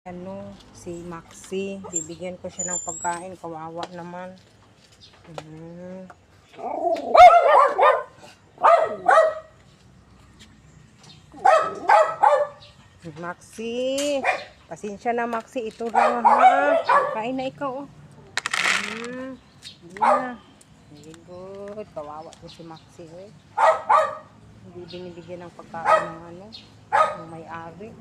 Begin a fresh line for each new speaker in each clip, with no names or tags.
Si Maxi, bibigyan ko siya ng pagkain, kawawa naman. Maxi, pasensya na Maxi, ito lang ha. Kain na ikaw oh. Hindi na. Very good. Kawawa po si Maxi eh. Hindi binibigyan ng pagkain ng may-ari.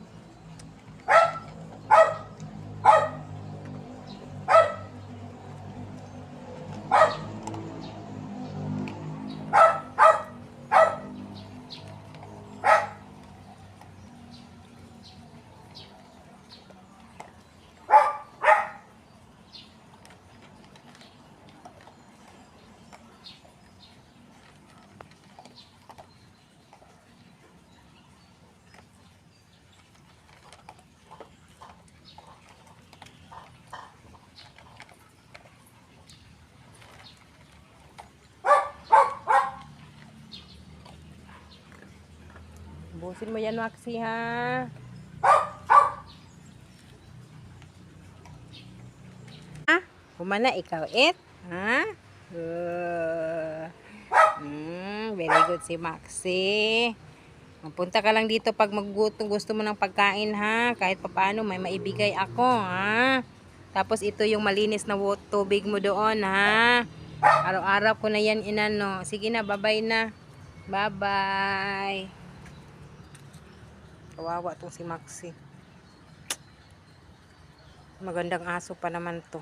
Busin mo yan, Maxi, ha? Kumana, ikaw, ha? Very good si Maxi. Magpunta ka lang dito pag gusto mo ng pagkain, ha? Kahit papaano, may maibigay ako, ha? Tapos, ito yung malinis na tubig mo doon, ha? Araw-araw ko na yan inano. Sige na, bye-bye na. Bye-bye. Kawawa tong si Maxi. Magandang aso pa naman to.